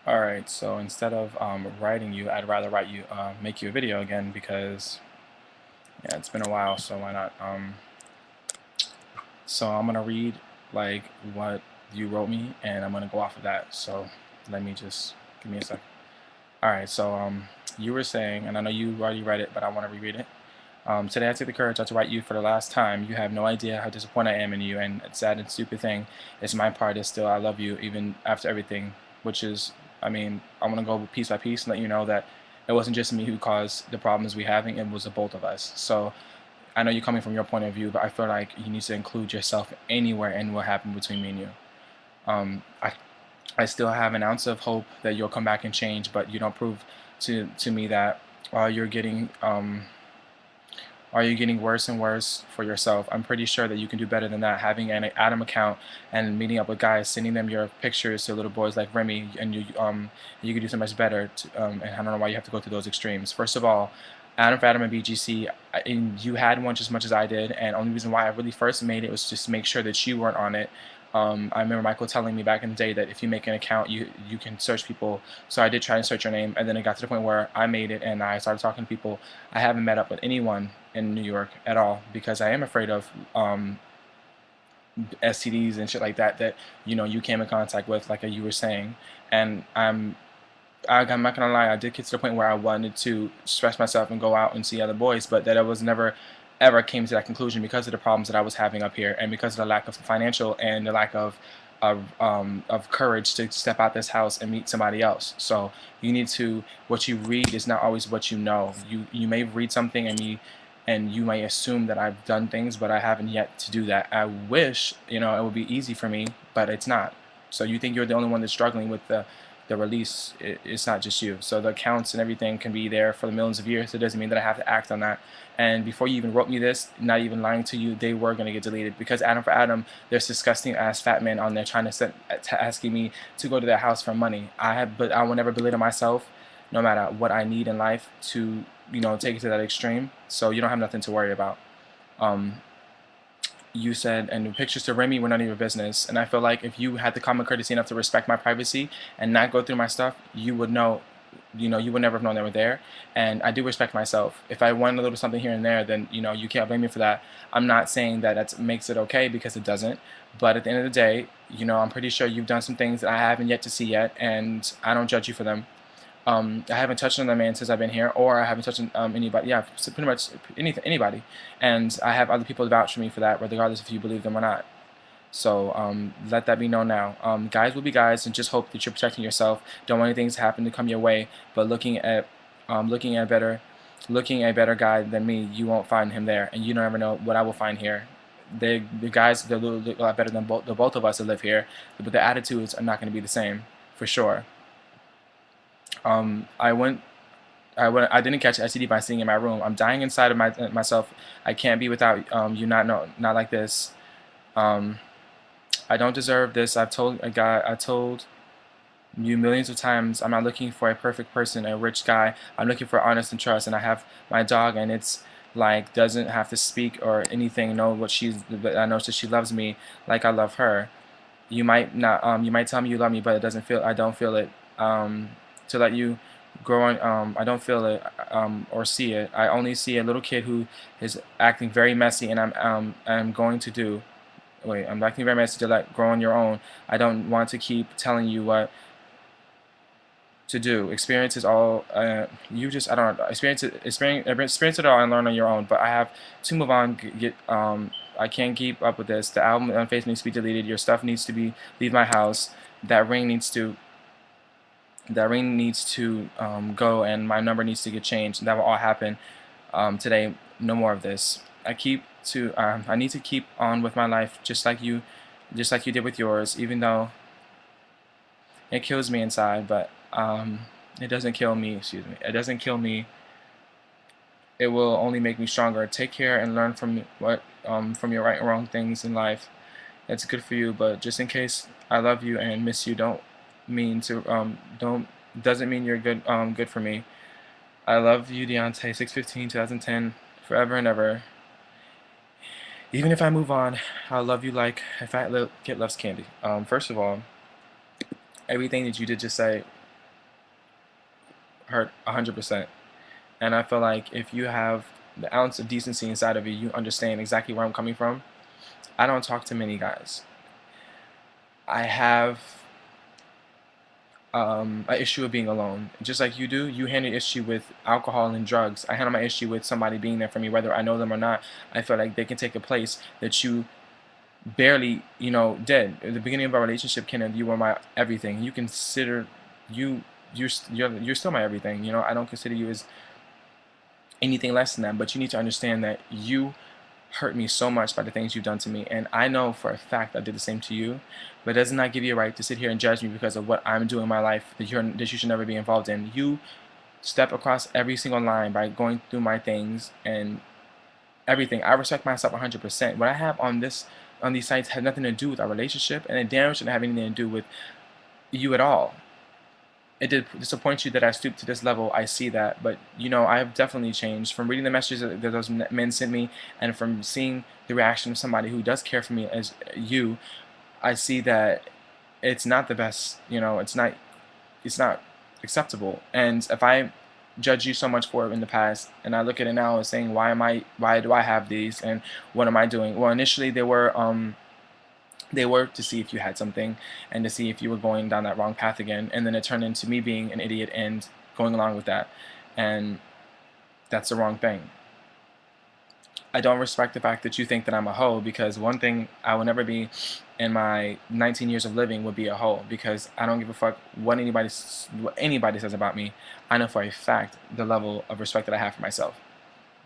Alright, so instead of writing you, I'd rather write you, make you a video again because yeah, it's been a while, so why not? So I'm gonna read like what you wrote me, and I'm gonna go off of that. So let me just give me a second. Alright, so you were saying, and I know you already read it, but I want to reread it. Today I took the courage to write you for the last time. You have no idea how disappointed I am in you, and it's sad and stupid thing. It's my part is still I love you even after everything, which is, I mean, I want to go piece by piece and let you know that it wasn't just me who caused the problems we having, it was the both of us. So I know you're coming from your point of view, but I feel like you need to include yourself anywhere in what happened between me and you. Um, I I still have an ounce of hope that you'll come back and change, but you don't prove to me that you're getting are you getting worse and worse for yourself? I'm pretty sure that you can do better than that. Having an Adam account and meeting up with guys, sending them your pictures to little boys like Remy, and you can do so much better. And I don't know why you have to go through those extremes. First of all, Adam for Adam and BGC, and you had one just as much as I did, and only reason why I really first made it was just to make sure that you weren't on it. I remember Michael telling me back in the day that if you make an account, you can search people. So I did try and search your name, and then it got to the point where I made it and I started talking to people. I haven't met up with anyone in New York at all because I am afraid of STDs and shit like that that you came in contact with, like you were saying. And I'm not gonna lie, I did get to the point where I wanted to stress myself and go out and see other boys, but that I was never ever came to that conclusion because of the problems that I was having up here and because of the lack of financial and the lack of courage to step out this house and meet somebody else. So you need to, what you read is not always what you know. You may read something and you may assume that I've done things, but I haven't yet to do that. I wish it would be easy for me, but it's not. So you think you're the only one that's struggling with the release. It's not just you. So the accounts and everything can be there for the millions of years. It doesn't mean that I have to act on that. And before you even wrote me this, not even lying to you, they were going to get deleted because Adam for Adam, there's disgusting ass fat men on there trying to asking me to go to their house for money. But I will never belittle myself, no matter what I need in life to take it to that extreme. So you don't have nothing to worry about. Um, you said, and the pictures to Remy were none of your business. And I feel like if you had the common courtesy enough to respect my privacy and not go through my stuff, you would know, you would never have known they were there. And I do respect myself. If I want a little something here and there, then, you can't blame me for that. I'm not saying that that makes it okay because it doesn't. But at the end of the day, I'm pretty sure you've done some things that I haven't yet to see yet, and I don't judge you for them. I haven't touched another man since I've been here, or I haven't touched anybody. Yeah, so pretty much anybody. And I have other people to vouch for me for that, regardless if you believe them or not. So let that be known now. Guys will be guys, and just hope that you're protecting yourself. Don't want anything to happen to come your way. But looking at a better guy than me, you won't find him there, and you don't ever know what I will find here. The guys, they're a lot better than the both of us that live here, but the attitudes are not going to be the same for sure. I went. I didn't catch STD by sitting in my room. I'm dying inside of myself. I can't be without you. Not like this. Um, I don't deserve this. I told you millions of times. I'm not looking for a perfect person, a rich guy. I'm looking for honest and trust. And I have my dog, and it's like doesn't have to speak or anything. Know what but I know that she loves me like I love her. You might not. You might tell me you love me, but it doesn't feel. I don't feel it. To let you grow on. I don't feel it or see it. I only see a little kid who is acting very messy, and I'm going to do. Wait, I'm acting very messy to let grow on your own. I don't want to keep telling you what to do. Experience is all. You just I don't know. Experience it all and learn on your own. But I have to move on. I can't keep up with this. The album on Facebook needs to be deleted. Your stuff needs to leave my house. That ring needs to go, and my number needs to get changed. That will all happen today. No more of this. I need to keep on with my life just like you did with yours. Even though it kills me inside, but it doesn't kill me. Excuse me. It doesn't kill me. It will only make me stronger. Take care and learn from your right and wrong things in life. It's good for you, but just in case I love you and miss you, don't doesn't mean you're good for me. I love you, Deontay. 6/15/2010, forever and ever. Even if I move on, I'll love you like a fat little kid loves candy. First of all, everything that you did just say hurt 100%. And I feel like if you have the ounce of decency inside of you, you understand exactly where I'm coming from. I don't talk to many guys. I have an issue of being alone. Just like you do, you handle issue with alcohol and drugs. I handle my issue with somebody being there for me, whether I know them or not. I feel like they can take a place that you barely, did. At the beginning of our relationship, Kenneth, you were my everything. You consider you you're still my everything. I don't consider you as anything less than that. But you need to understand that you hurt me so much by the things you've done to me, and I know for a fact I did the same to you. But it does not give you a right to sit here and judge me because of what I'm doing in my life that you should never be involved in. You step across every single line by going through my things and everything. I respect myself 100%. What I have on these sites had nothing to do with our relationship, and it damn shouldn't have anything to do with you at all. It did disappoint you that I stooped to this level. I see that, but I have definitely changed from reading the messages that those men sent me, and from seeing the reaction of somebody who does care for me as you. I see that it's not the best. It's not acceptable. And if I judge you so much for it in the past, and I look at it now as saying, why do I have these, and what am I doing? Well, initially they were to see if you had something and to see if you were going down that wrong path again, and then it turned into me being an idiot and going along with that, and that's the wrong thing. I don't respect the fact that you think that I'm a hoe, because one thing I will never be in my 19 years of living would be a hoe, because I don't give a fuck what anybody says about me. I know for a fact the level of respect that I have for myself,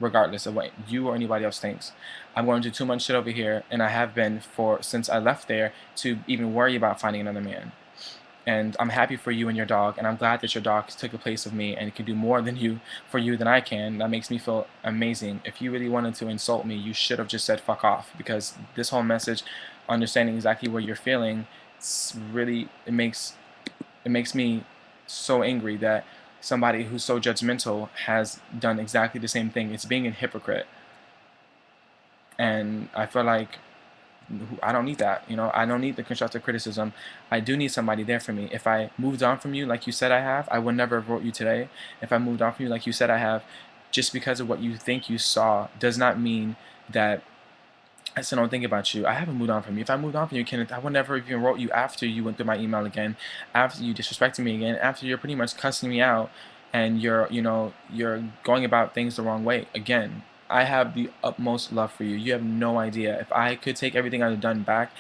regardless of what you or anybody else thinks. I'm going to do too much shit over here, and I have been since I left there, to even worry about finding another man. And I'm happy for you and your dog, and I'm glad that your dog took a place of me and can do more for you than I can. That makes me feel amazing. If you really wanted to insult me, you should have just said fuck off, because this whole message, understanding exactly where you're feeling, it makes me so angry that somebody who's so judgmental has done exactly the same thing. It's being a hypocrite. And I feel like I don't need that. I don't need the constructive criticism. I do need somebody there for me. If I moved on from you like you said I have, I would never have wrote you today. If I moved on from you like you said I have, just because of what you think you saw does not mean that I still don't think about you. I haven't moved on from you. If I moved on from you, Kenneth, I would never even wrote you after you went through my email again, after you disrespected me again, after you're pretty much cussing me out, and you're going about things the wrong way again. I have the utmost love for you. You have no idea. If I could take everything I've done back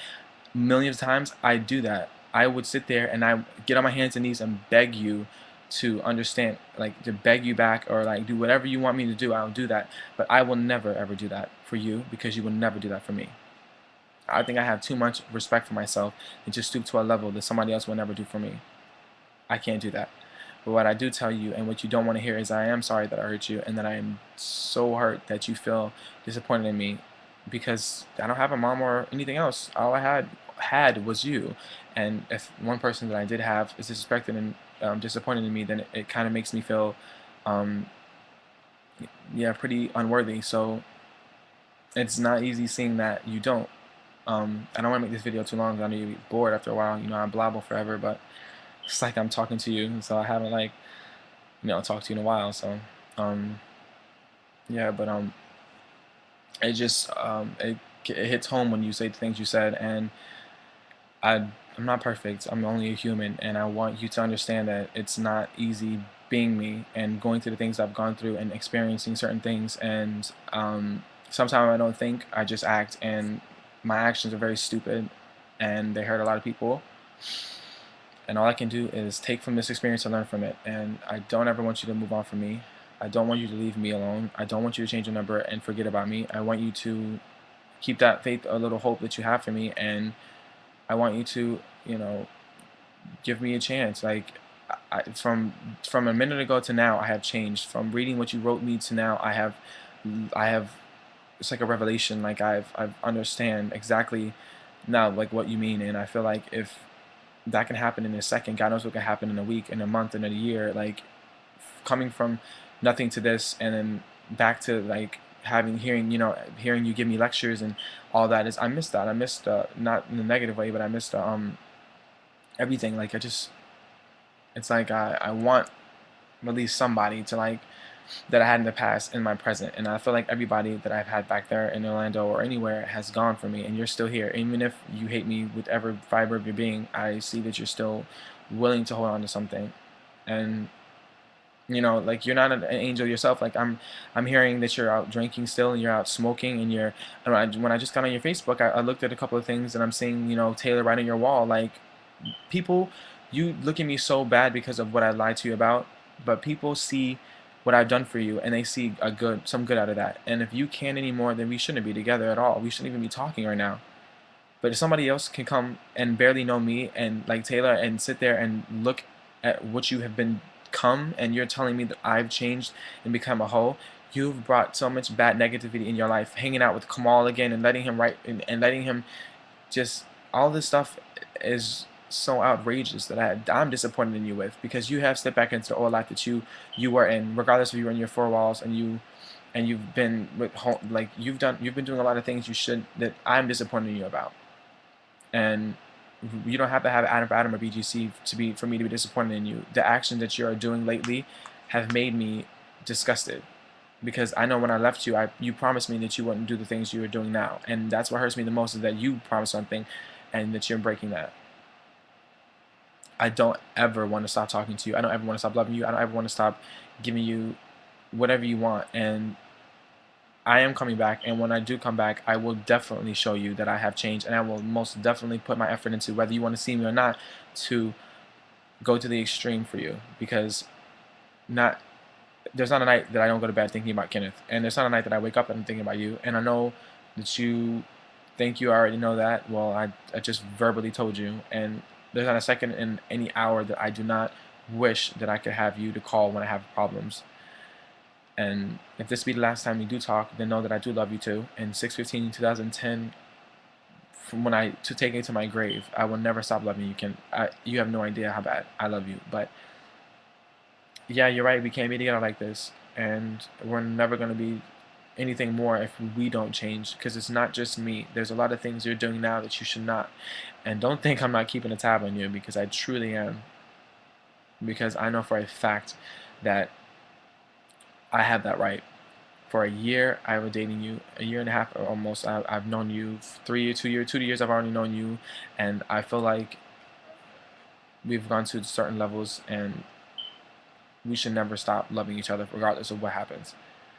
millions of times, I'd do that. I would sit there and I get on my hands and knees and beg you to understand, like to beg you back, or like do whatever you want me to do. I'll do that, but I will never ever do that for you, because you will never do that for me. I think I have too much respect for myself to just stoop to a level that somebody else will never do for me. I can't do that. But what I do tell you, and what you don't want to hear, is I am sorry that I hurt you, and that I am so hurt that you feel disappointed in me, because I don't have a mom or anything else. All I had was you. And if one person that I did have is disrespected and disappointed in me, then it kind of makes me feel, um, yeah, pretty unworthy. So it's not easy seeing that you don't. I don't want to make this video too long, because I know you'll be bored after a while. I blabble forever, but it's like I'm talking to you, so I haven't talked to you in a while. So yeah, but it just it hits home when you say the things you said, and I'm not perfect. I'm only a human, and I want you to understand that it's not easy being me and going through the things I've gone through and experiencing certain things. And sometimes I don't think, I just act, and my actions are very stupid, and they hurt a lot of people. And all I can do is take from this experience and learn from it. And I don't ever want you to move on from me. I don't want you to leave me alone. I don't want you to change your number and forget about me. I want you to keep that faith, a little hope that you have for me, and I want you to, give me a chance. Like, from a minute ago to now, I have changed. From reading what you wrote me to now, I have. It's like a revelation. Like I've understand exactly now, like what you mean, and I feel like if that can happen in a second, God knows what can happen in a week, in a month, in a year. Like, coming from nothing to this, and then back to like hearing you give me lectures and all that, is I missed that. I missed, not in a negative way, but I missed everything. Like, it's like I want release somebody to like that I had in the past in my present. And I feel like everybody that I've had back there in Orlando or anywhere has gone for me, and you're still here. Even if you hate me with every fiber of your being, I see that you're still willing to hold on to something. And you know, like you're not an angel yourself. Like I'm hearing that you're out drinking still, and you're out smoking, and you're. When I just got on your Facebook, I looked at a couple of things, and I'm seeing, you know, Taylor right on your wall. Like people, you look at me so bad because of what I lied to you about, but people see what I've done for you, and they see some good out of that. And if you can't anymore, then we shouldn't be together at all. We shouldn't even be talking right now. But if somebody else can come and barely know me and like Taylor and sit there and look at what you have become, and you're telling me that I've changed and become a hoe, you've brought so much bad negativity in your life. Hanging out with Kamal again and letting him write and letting him just all this stuff is so outrageous that I'm disappointed in you with, because you have stepped back into the old life that you were in, regardless if you were in your four walls, and you've been with home, like you've been doing a lot of things you should that I'm disappointed in you about. And you don't have to have Adam for Adam or BGC for me to be disappointed in you. The actions that you are doing lately have made me disgusted, because I know when I left you, you promised me that you wouldn't do the things you are doing now, and that's what hurts me the most, is that you promised something, and that you're breaking that. I don't ever want to stop talking to you. I don't ever want to stop loving you. I don't ever want to stop giving you whatever you want, and I am coming back, and when I do come back, I will definitely show you that I have changed, and I will most definitely put my effort into, whether you want to see me or not, to go to the extreme for you, because not there's not a night that I don't go to bed thinking about Kenneth, and there's not a night that I wake up and I'm thinking about you, and I know that you think you already know that. Well, I just verbally told you, and there's not a second in any hour that I do not wish that I could have you to call when I have problems. And if this be the last time we do talk, then know that I do love you too. And 6/15/2010, from when to take it to my grave, I will never stop loving you. You have no idea how bad I love you. But yeah, you're right. We can't be together like this, and we're never gonna be anything more if we don't change. Because it's not just me. There's a lot of things you're doing now that you should not. And don't think I'm not keeping a tab on you, because I truly am. Because I know for a fact that I have that right. For a year, I was dating you, a year and a half or almost. I've known you 2 years. I've already known you, and I feel like we've gone to certain levels, and we should never stop loving each other, regardless of what happens.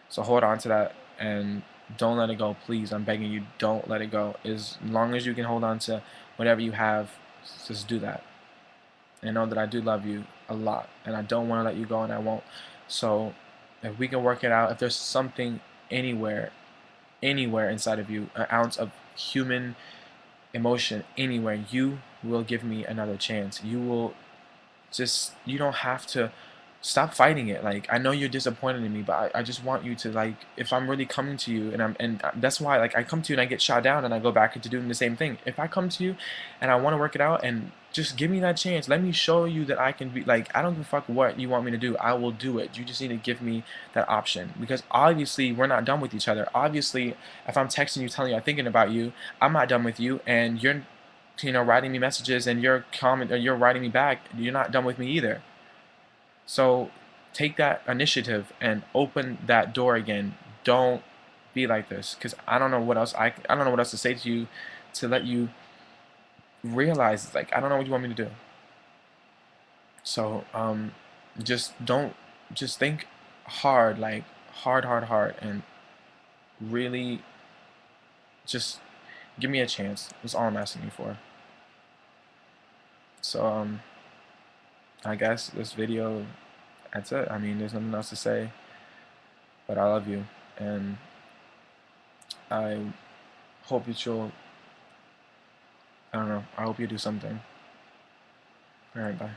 So hold on to that, and don't let it go, please. I'm begging you, don't let it go. As long as you can hold on to whatever you have, just do that. And know that I do love you a lot, and I don't want to let you go, and I won't. So if we can work it out, if there's something anywhere inside of you, an ounce of human emotion anywhere, you will give me another chance. You don't have to stop fighting it. Like, I know you're disappointed in me, but I just want you to, like, if I'm really coming to you, and that's why, like, I come to you and I get shot down and I go back into doing the same thing. If I come to you and I want to work it out, and just give me that chance, let me show you that I can be, like, I don't give a fuck what you want me to do, I will do it. You just need to give me that option, because obviously we're not done with each other. Obviously, if I'm texting you telling you I'm thinking about you, I'm not done with you, and you're, you know, writing me messages and you're writing me back, you're not done with me either. So take that initiative and open that door again. Don't be like this, because I don't know what else I don't know what else to say to you to let you realize, like, I don't know what you want me to do. So just think hard, like hard, and really just give me a chance. That's all I'm asking you for. So I guess this video, that's it. I mean, there's nothing else to say, but I love you, and I hope that I don't know, I hope you do something. Alright, bye.